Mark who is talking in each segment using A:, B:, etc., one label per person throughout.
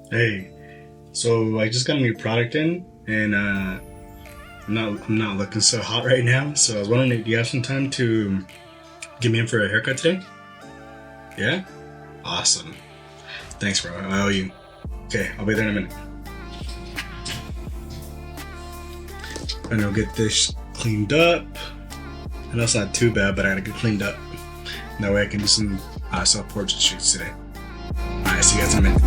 A: Hey, so I just got a new product in, and I'm not looking so hot right now. So I was wondering, do you have some time to get me in for a haircut today? Yeah, awesome. Thanks, bro. I owe you. Okay, I'll be there in a minute. And I'll get this cleaned up. I know it's not too bad, but I gotta get cleaned up. That way I can do some self-portrait shoots today. Alright, see you guys in a minute.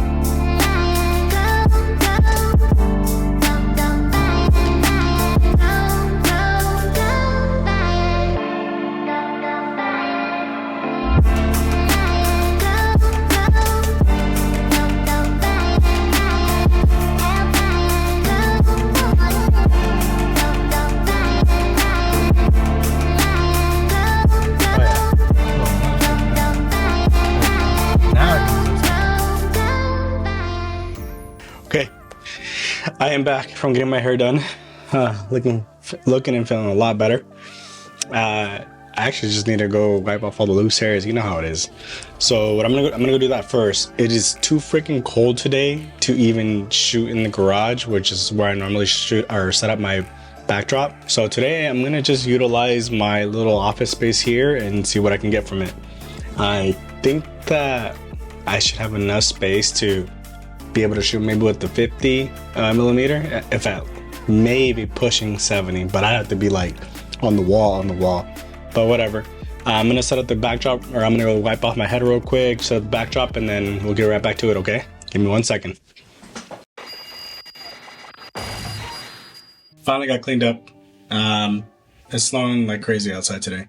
A: Okay, I am back from getting my hair done. Looking and feeling a lot better. I actually just need to go wipe off all the loose hairs. You know how it is. So what I'm gonna go do that first. It is too freaking cold today to even shoot in the garage, which is where I normally shoot or set up my backdrop. So today I'm gonna just utilize my little office space here and see what I can get from it. I think that I should have enough space to be able to shoot maybe with the 50 millimeter, if at maybe pushing 70, but I have to be like on the wall. But whatever. I'm gonna set up the backdrop, or I'm gonna go wipe off my head real quick, set up the backdrop, and then we'll get right back to it. Okay? Give me 1 second. Finally got cleaned up. It's snowing like crazy outside today,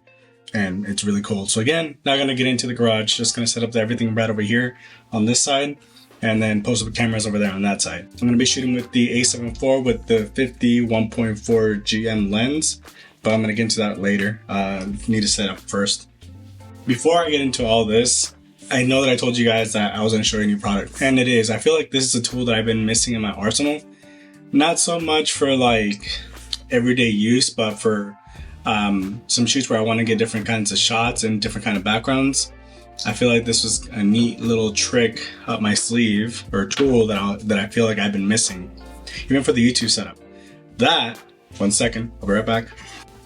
A: and it's really cold. So again, not gonna get into the garage. Just gonna set up everything right over here on this side, and then post up the cameras over there on that side. I'm gonna be shooting with the A7 IV with the 50 1.4 GM lens, but I'm gonna get into that later. Need to set up first. Before I get into all this, I know that I told you guys that I was gonna show you a new product, and it is. I feel like this is a tool that I've been missing in my arsenal. Not so much for like everyday use, but for some shoots where I wanna get different kinds of shots and different kind of backgrounds. I feel like this was a neat little trick up my sleeve, or tool that I feel like I've been missing, even for the YouTube setup. That, 1 second, I'll be right back,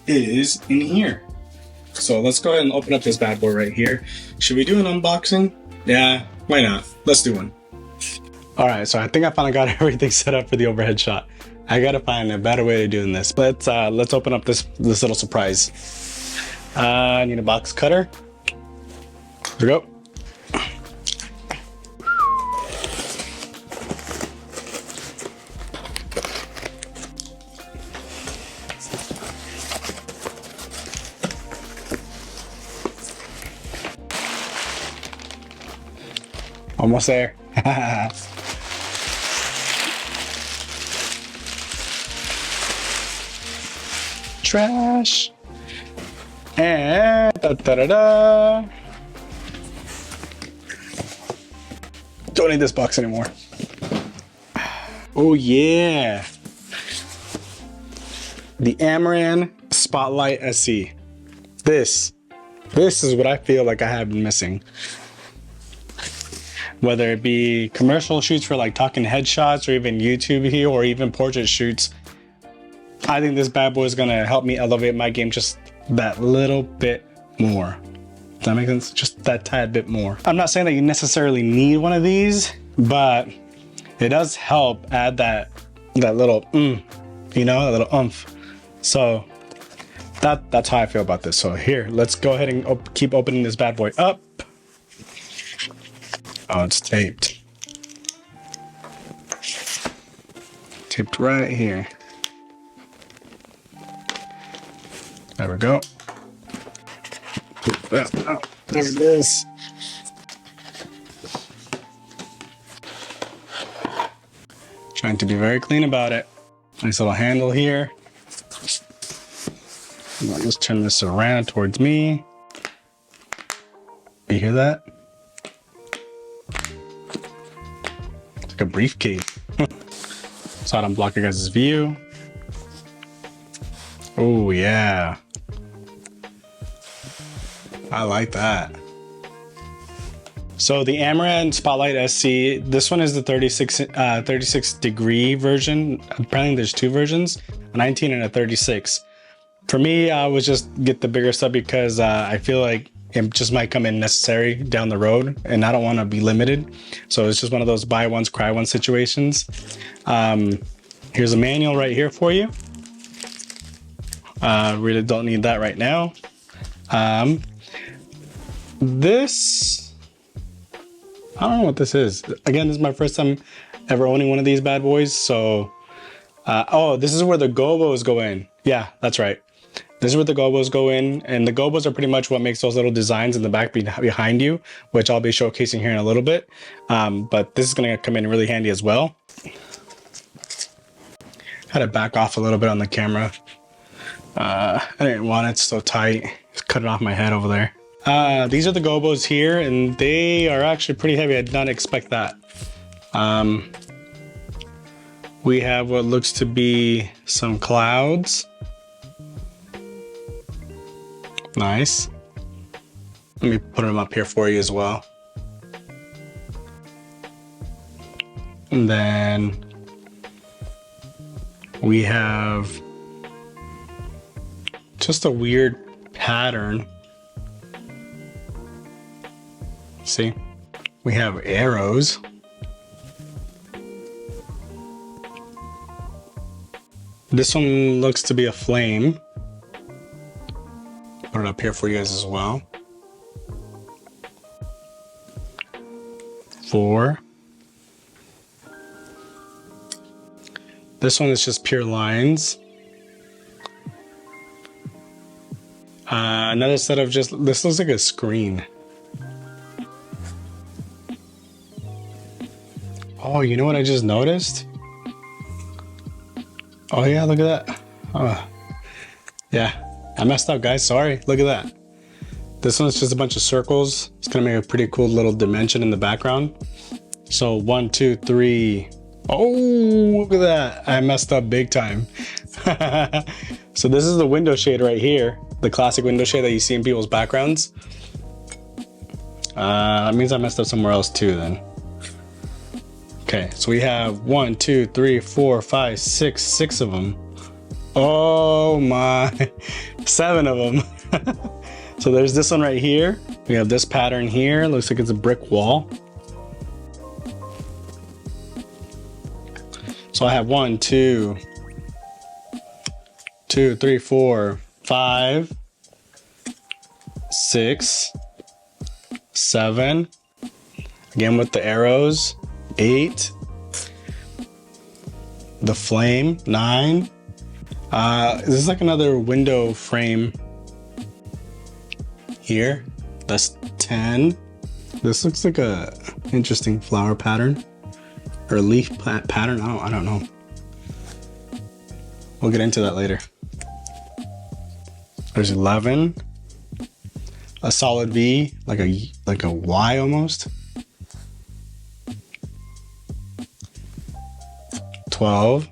A: is in here. So let's go ahead and open up this bad boy right here. Should we do an unboxing? Yeah, why not? Let's do one. All right, so I think I finally got everything set up for the overhead shot. I gotta find a better way of doing this. Let's open up this little surprise. I need a box cutter. Here we go. Almost there. Trash. And da-da-da-da. Don't need this box anymore. Oh yeah. The Amaran Spotlight SE. This is what I feel like I have been missing. Whether it be commercial shoots for like talking headshots, or even YouTube here, or even portrait shoots, I think this bad boy is gonna help me elevate my game just that little bit more. Does that make sense? Just that tad bit more. I'm not saying that you necessarily need one of these, but it does help add that little you know, that little oomph. So that's how I feel about this. So here, let's go ahead and keep opening this bad boy up. Oh, it's taped. Taped right here. There we go. There it is. Trying to be very clean about it. Nice little handle here. I'll just turn this around towards me. You hear that? It's like a briefcase. So I don't block your guys' view. Oh yeah. I like that. So the Amaran Spotlight SC, this one is the 36 degree version. Apparently there's two versions, a 19 and a 36. For me, I would just get the bigger stuff because I feel like it just might come in necessary down the road and I don't want to be limited. So it's just one of those buy once, cry once situations. Here's a manual right here for you. Really don't need that right now. This, I don't know what this is. Again, this is my first time ever owning one of these bad boys. So, oh, this is where the gobos go in. Yeah, that's right. This is where the gobos go in, and the gobos are pretty much what makes those little designs in the back behind you, which I'll be showcasing here in a little bit. But this is going to come in really handy as well. Had to back off a little bit on the camera. I didn't want it so tight. Just cut it off my head over there. These are the gobos here, and they are actually pretty heavy. I did not expect that. We have what looks to be some clouds. Nice. Let me put them up here for you as well. And then we have just a weird pattern. See? We have arrows. This one looks to be a flame. Put it up here for you guys as well. 4. This one is just pure lines. Another set of just, this looks like a screen. Oh, you know what I just noticed? Oh yeah, look at that. Oh, yeah. I messed up, guys. Sorry. Look at that. This one's just a bunch of circles. It's gonna make a pretty cool little dimension in the background. So 1, 2, 3. Oh, look at that. I messed up big time. So this is the window shade right here. The classic window shade that you see in people's backgrounds. That means I messed up somewhere else too then. Okay, so we have 1, 2, 3, 4, 5, 6 of them. Oh my, 7 of them. So there's this one right here. We have this pattern here. Looks like it's a brick wall. So I have 1, 2, 3, 4, 5, 6, 7. Again with the arrows. 8. The flame. 9. This is like another window frame here. That's 10. This looks like a interesting flower pattern or leaf pattern. I don't know. We'll get into that later. There's 11. A solid V, like a Y almost. 12.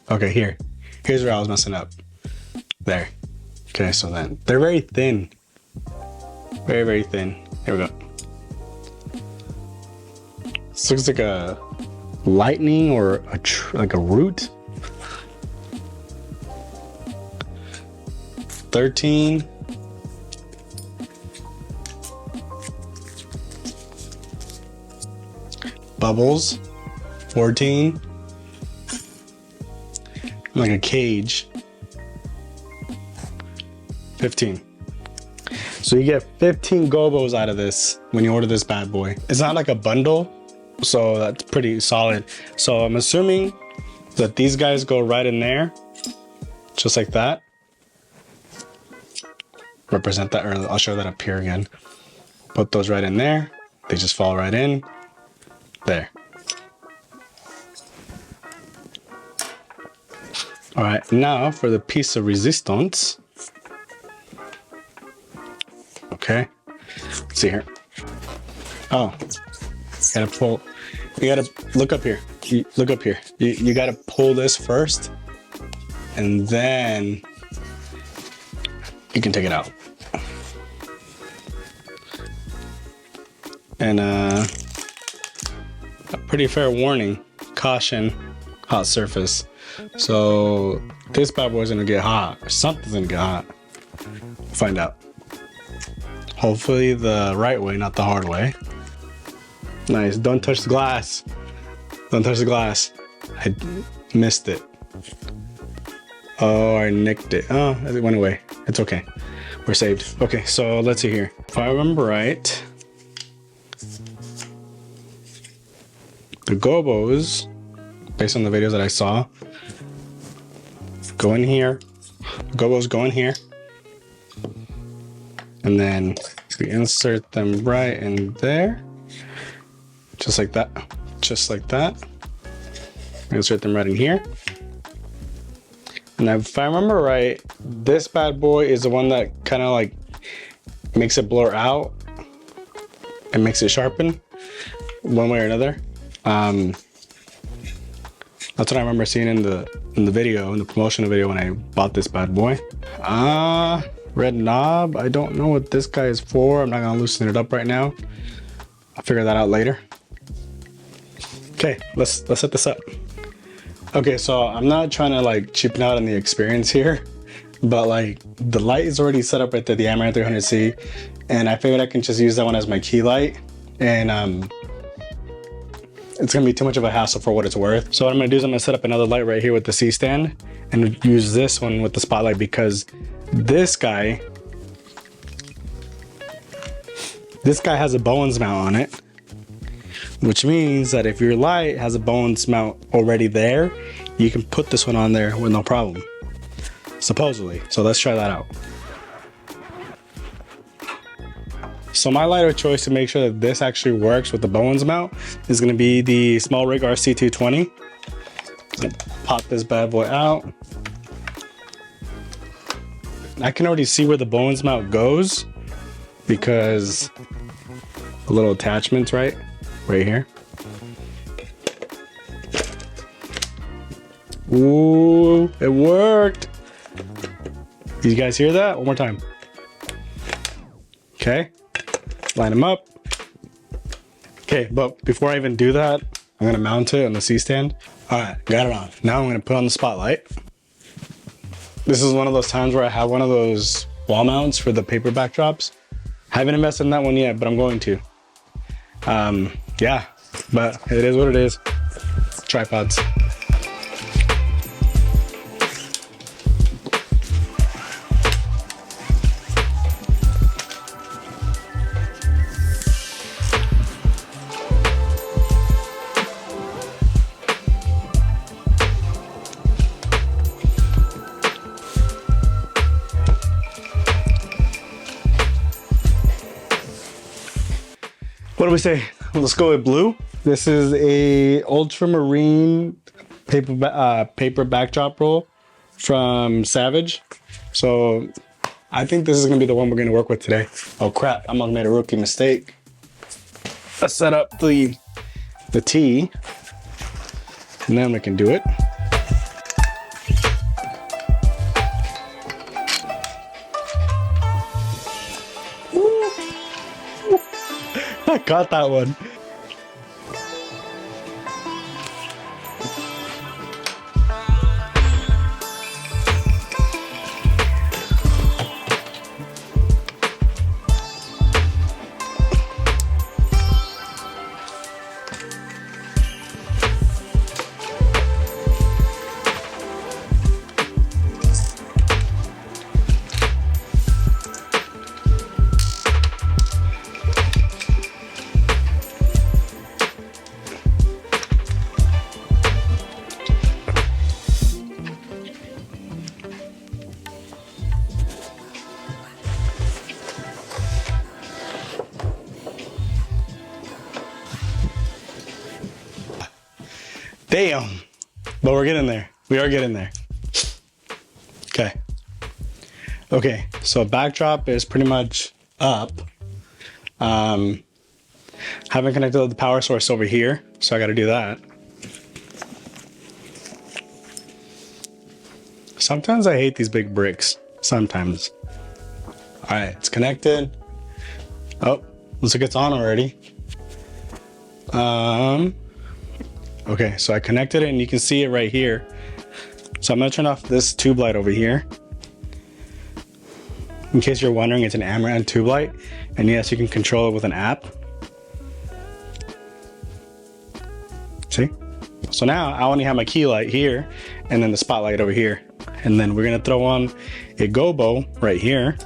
A: Okay, here's where I was messing up. There. Okay, so then they're very thin. Very, very thin. Here we go. This looks like a lightning or like a root. 13. Bubbles. 14. Like a cage. 15. So you get 15 gobos out of this when you order this bad boy. It's not like a bundle, so that's pretty solid. So I'm assuming that these guys go right in there, just like that. Represent that, or I'll show that up here again. Put those right in there. They just fall right in. There. All right, now for the piece of resistance. Okay, let's see here. Oh, you gotta pull, you gotta look up here. Look up here. You gotta pull this first, and then you can take it out. And a pretty fair warning, caution, hot surface. So this bad boy's gonna get hot, or something's gonna get hot. We'll find out. Hopefully the right way, not the hard way. Nice, don't touch the glass. Don't touch the glass. I missed it. Oh, I nicked it. Oh, it went away. It's okay. We're saved. Okay, so let's see here. If I remember right, the gobos, based on the videos that I saw, go in here. Gobos go in here. And then we insert them right in there. Just like that. Just like that. Insert them right in here. And if I remember right, this bad boy is the one that kind of like makes it blur out and makes it sharpen one way or another. That's what I remember seeing in the video, in the promotional video when I bought this bad boy. Red knob. I don't know what this guy is for. I'm not gonna loosen it up right now. I'll figure that out later. Okay, let's set this up. Okay, so I'm not trying to like cheapen out on the experience here, but like the light is already set up right there, the Amaran 300C, and I figured I can just use that one as my key light, and it's gonna be too much of a hassle for what it's worth. So what I'm gonna do is I'm gonna set up another light right here with the C stand and use this one with the spotlight, because this guy has a Bowens mount on it, which means that if your light has a Bowens mount already there, you can put this one on there with no problem, supposedly. So let's try that out. So my light of choice to make sure that this actually works with the Bowens mount is going to be the Small Rig RC220. Pop this bad boy out. I can already see where the Bowens mount goes because the little attachments right here. Ooh, it worked. Did you guys hear that? One more time. Okay, line them up. Okay, but before I even do that, I'm gonna mount it on the C-stand. All right, got it on. Now I'm gonna put on the spotlight. This is one of those times where I have one of those wall mounts for the paper backdrops. Haven't invested in that one yet, but I'm going to. Yeah, but it is what it is. Tripods. What do we say? Let's go with blue. This is a ultramarine paper backdrop roll from Savage. So I think this is gonna be the one we're gonna work with today. Oh crap, I almost made a rookie mistake. Let's set up the T, and then we can do it. I caught that one. Damn, but we're getting there. We are getting there. Okay. Okay, so backdrop is pretty much up. Haven't connected the power source over here, so I gotta do that. Sometimes I hate these big bricks. Sometimes. All right, it's connected. Oh, looks like it's on already. Okay, so I connected it and you can see it right here. So I'm gonna turn off this tube light over here. In case you're wondering, it's an Amaran tube light. And yes, you can control it with an app. See? So now I only have my key light here and then the spotlight over here. And then we're gonna throw on a gobo right here.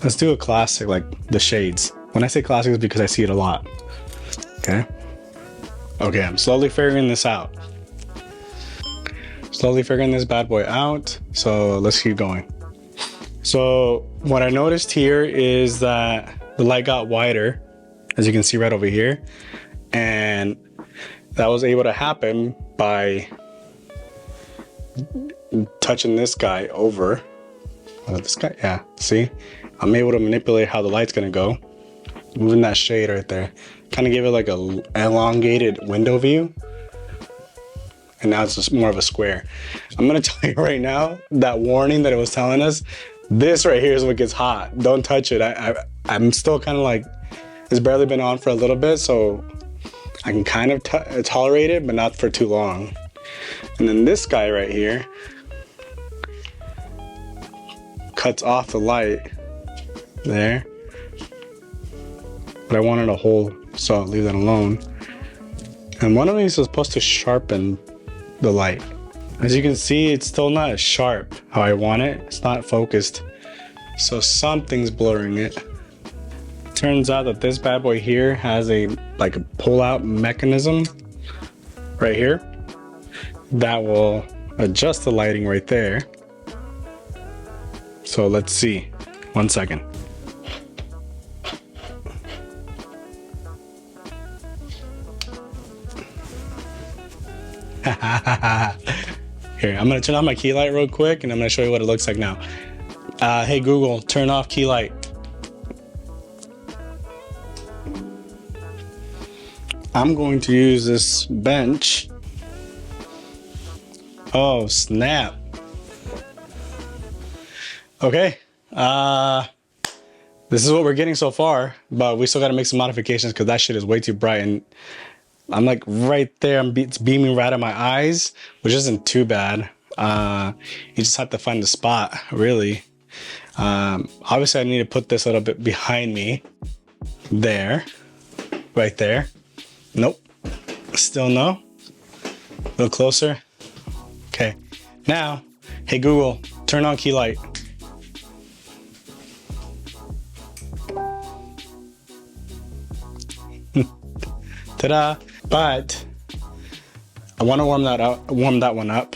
A: Let's do a classic, like the shades. When I say classic, it's because I see it a lot. Okay. Okay, I'm slowly figuring this out. Slowly figuring this bad boy out. So let's keep going. So what I noticed here is that the light got wider, as you can see right over here. And that was able to happen by touching this guy over. This guy, yeah, see? I'm able to manipulate how the light's gonna go. Moving that shade right there. Kind of give it like a elongated window view. And now it's just more of a square. I'm gonna tell you right now, that warning that it was telling us, this right here is what gets hot. Don't touch it. I'm still kind of like, it's barely been on for a little bit, so I can kind of tolerate it, but not for too long. And then this guy right here cuts off the light there. But I wanted a hole, so I'll leave that alone. And one of these is supposed to sharpen the light. As you can see, it's still not as sharp how I want it. It's not focused. So something's blurring it. Turns out that this bad boy here has a pull-out mechanism right here that will adjust the lighting right there. So let's see. 1 second. Here, I'm gonna turn off my key light real quick and I'm gonna show you what it looks like now. Hey Google, turn off key light. I'm going to use this bench. Oh snap. Okay, this is what we're getting so far, but we still gotta make some modifications because that shit is way too bright and I'm like right there, it's beaming right at my eyes, which isn't too bad. You just have to find the spot, really. Obviously I need to put this a little bit behind me. There, right there. Nope, still no. A little closer. Okay, now, hey Google, turn on key light. Ta-da! But I want to warm that one up.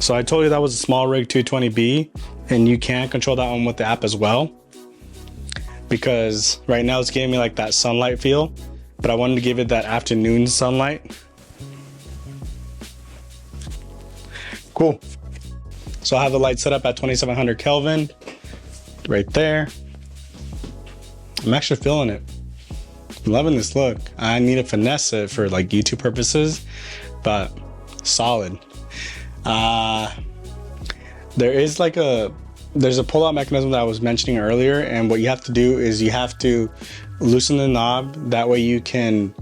A: So I told you that was a small rig 220B, and you can control that one with the app as well. Because right now it's giving me like that sunlight feel, but I wanted to give it that afternoon sunlight. Cool. So I have the light set up at 2700 Kelvin, right there. I'm actually feeling it. I'm loving this look. I need to finesse it for like YouTube purposes, but solid. There's a pull-out mechanism that I was mentioning earlier, and what you have to do is you have to loosen the knob. That way you can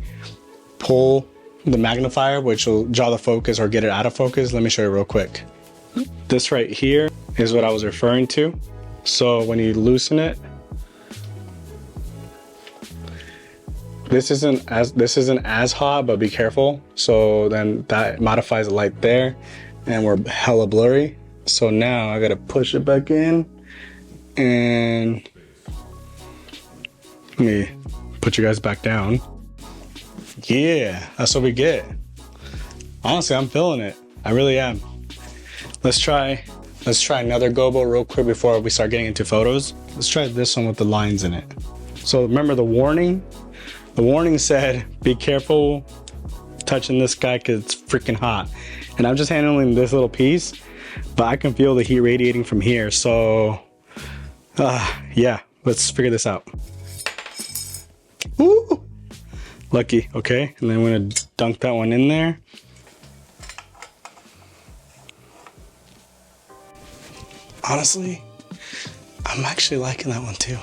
A: pull the magnifier, which will draw the focus or get it out of focus. Let me show you real quick. This right here is what I was referring to. So when you loosen it, this isn't as hot, but be careful. So then that modifies the light there, and we're hella blurry. So now I gotta push it back in, and let me put you guys back down. Yeah, that's what we get. Honestly, I'm feeling it. I really am. Let's try another gobo real quick before we start getting into photos. Let's try this one with the lines in it. So remember the warning? The warning said, be careful touching this guy because it's freaking hot. And I'm just handling this little piece, but I can feel the heat radiating from here. So yeah, let's figure this out. Woo! Lucky, okay. And then I'm gonna dunk that one in there. Honestly, I'm actually liking that one too.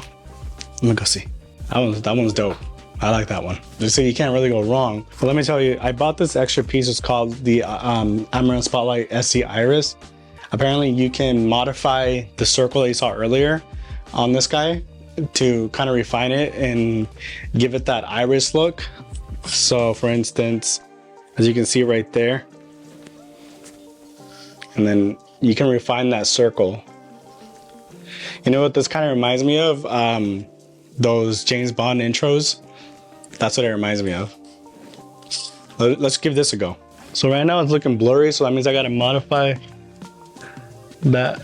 A: Let me go see. That one's dope. I like that one. Just so you can't really go wrong. But let me tell you, I bought this extra piece. It's called the Amaran Spotlight SC Iris. Apparently you can modify the circle that you saw earlier on this guy to kind of refine it and give it that iris look. So for instance, as you can see right there, and then you can refine that circle. You know what this kind of reminds me of? Those James Bond intros. That's what it reminds me of. Let's give this a go. So right now it's looking blurry, so that means I gotta modify that.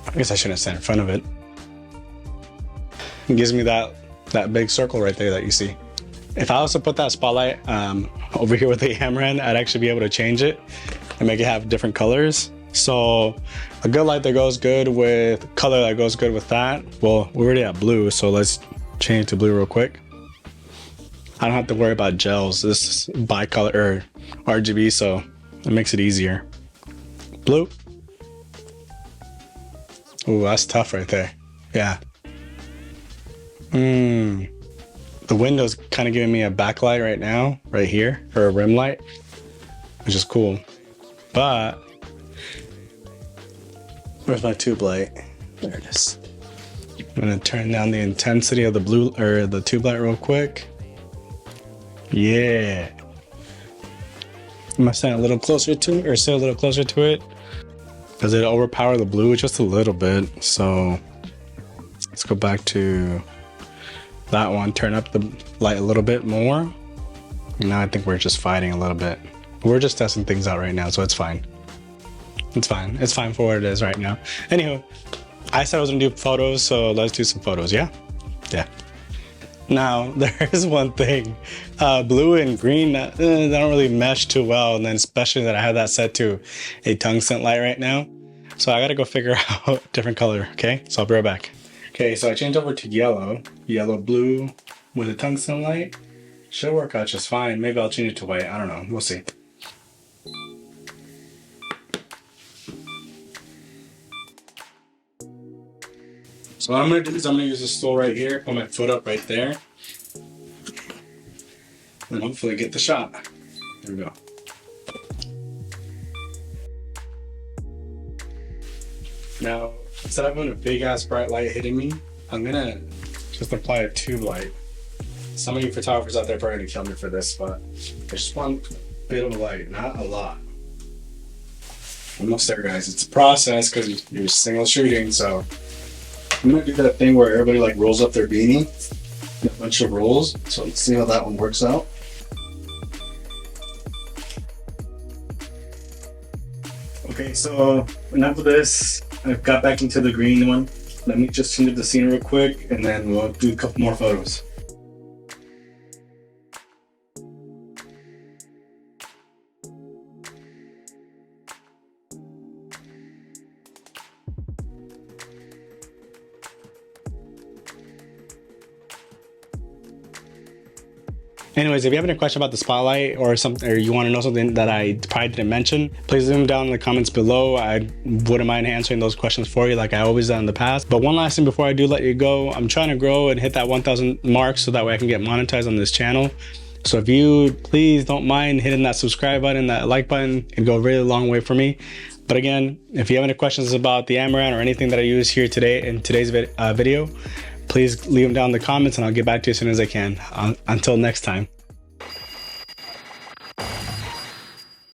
A: I guess I shouldn't stand in front of it. It gives me that big circle right there that you see. If I also put that spotlight over here with the Amaran, I'd actually be able to change it and make it have different colors. So a good light that goes good with color that goes good with that. Well, we're already at blue, so let's change to blue real quick. I don't have to worry about gels. This is bicolor or RGB, so it makes it easier. Blue. Ooh, that's tough right there. Yeah. The window's kind of giving me a backlight right now, right here, or a rim light, which is cool. But where's my tube light? There it is. I'm gonna turn down the intensity of the blue or the tube light real quick. Yeah. I'm gonna stand a little closer to it, or sit a little closer to it, because it overpower the blue just a little bit. So let's go back to that one, turn up the light a little bit more. Now I think we're just fighting a little bit. We're just testing things out right now, so it's fine. It's fine. It's fine for what it is right now. Anywho, I said I was gonna do photos, so let's do some photos, yeah? Yeah. Now, there is one thing. Blue and green, they don't really mesh too well, and then especially that I have that set to a tungsten light right now. So I gotta go figure out a different color, okay? So I'll be right back. Okay, so I changed over to yellow blue with a tungsten light. Should work out just fine. Maybe I'll change it to white, I don't know, we'll see. So what I'm gonna do is I'm gonna use this stool right here, put my foot up right there, and hopefully get the shot. There we go. Now, instead of having a big ass bright light hitting me, I'm gonna just apply a tube light. Some of you photographers out there are probably gonna kill me for this, but I just want a bit of a light, not a lot. Almost there, guys. It's a process because you're single shooting, so I'm gonna do that thing where everybody like rolls up their beanie, a bunch of rolls. So let's see how that one works out. Okay, so enough of this. I've got back into the green one. Let me just change up the scene real quick, and then we'll do a couple more photos. Anyways, if you have any question about the spotlight or something, or you want to know something that I probably didn't mention, please leave them down in the comments below. I wouldn't mind answering those questions for you like I always done in the past. But one last thing before I do let you go, I'm trying to grow and hit that 1,000 mark so that way I can get monetized on this channel. So if you please don't mind hitting that subscribe button, that like button, it'd go a really long way for me. But again, if you have any questions about the Amaran or anything that I use here today in today's video, please leave them down in the comments and I'll get back to you as soon as I can. Until next time.